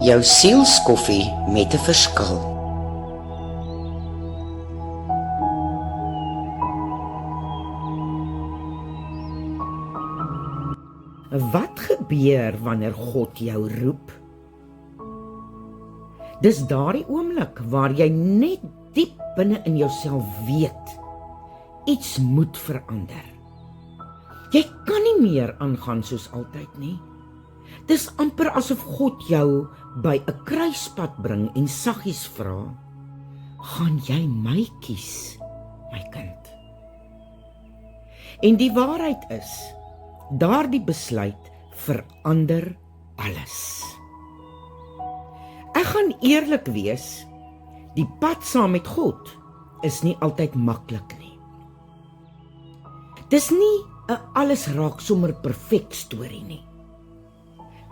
Jou sielskoffie met 'n verskil. Wat gebeur wanneer God jou roep? Dis daardie oomblik waar jy net diep binne in jouself weet, iets moet verander. Jy kan nie meer aangaan soos altyd nie. Dis amper asof God jou by 'n kruispunt bring en saggies vra, gaan jy my kies, my kind? En die waarheid is, daardie besluit verander alles. Ek gaan eerlik wees, die pad saam met God is nie altyd maklik nie. Dis nie 'n alles raak sommer perfek storie nie.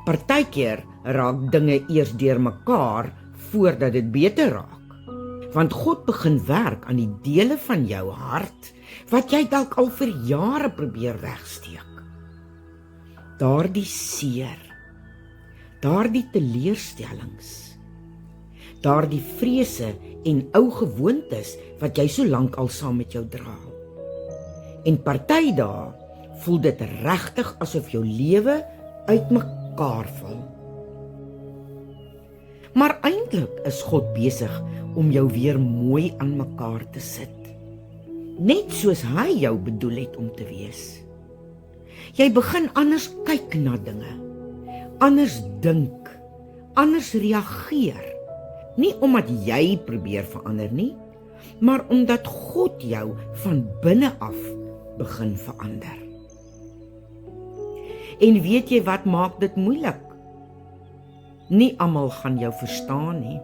Partykeer raak dinge eers deurmekaar voordat dit beter raak. Want God begin werk aan die dele van jou hart wat jy dalk al vir jare probeer wegsteek. Daardie seer, daardie teleurstellings, daardie vrese en ou gewoontes wat jy so lank al saam met jou dra. En party dae voel dit regtig asof jou lewe uitmekaar val. Maar eintlik is God besig om jou weer mooi aan mekaar te sit. Net soos hy jou bedoel het om te wees. Jy begin anders kyk na dinge, anders dink, anders reageer. Nie omdat jy probeer verander nie, maar omdat God jou van binne af begin verander. En weet jy wat maak dit moeilik? Nie almal gaan jou verstaan nie.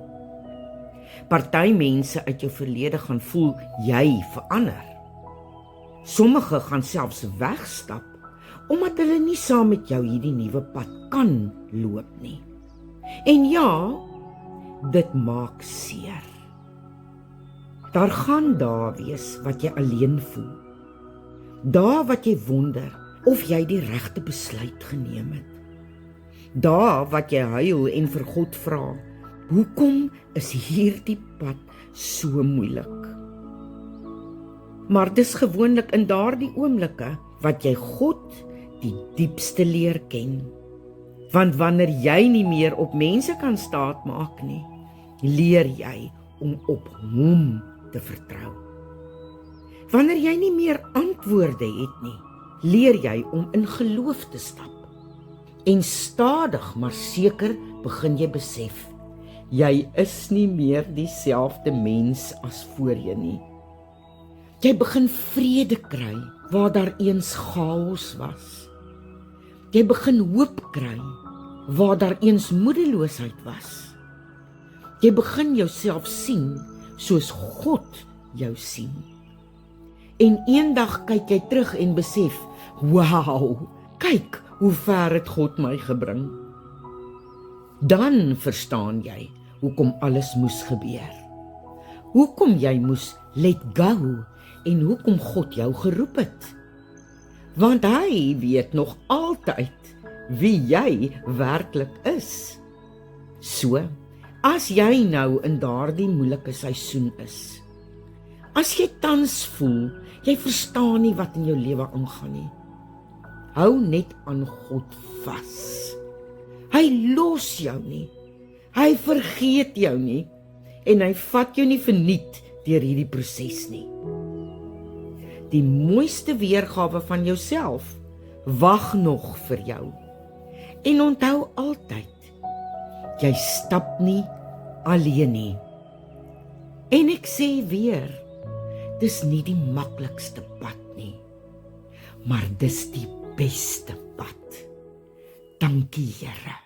Party mense uit jou verlede gaan voel jy verander. Sommige gaan selfs wegstap omdat hulle nie saam met jou hierdie nuwe pad kan loop nie. En ja, dit maak seer. Daar gaan dae wees wat jy alleen voel. Dae wat jy wonder of jy die regte besluit geneem het. Dae wat jy huil en vir God vra, hoekom is hierdie pad so moeilik? Maar dis gewoonlik in daardie oomblikke wat jy God die diepste leer ken. Want wanneer jy nie meer op mense kan staatmaak nie, leer jy om op hom te vertrou. Wanneer jy nie meer antwoorde het nie, leer jy om in geloof te stap. En stadig maar seker begin jy besef, jy is nie meer dieselfde mens as voorheen nie. Jy begin vrede kry waar daar eens chaos was. Jy begin hoop kry waar daar eens moedeloosheid was. Jy begin jouself sien soos God jou sien. En eendag kyk jy terug en besef, wow, kyk hoe ver het God my gebring. Dan verstaan jy hoekom alles moes gebeur. Hoekom jy moes let go en hoekom God jou geroep het. Want hy weet nog altyd wie jy werklik is. So, as jy nou in daardie moeilike seisoen is, as jy tans voel, jy verstaan nie wat in jou lewe aangaan nie, hou net aan God vas. Hy los jou nie, hy vergeet jou nie, en hy vat jou nie verniet deur hierdie proses nie. Die mooiste weergawe van jouself wag nog vir jou. En onthou altyd, jy stap nie alleen nie. En ek sê weer, dis nie die maklikste pad nie, maar dis die beste pad. Dankie, Here.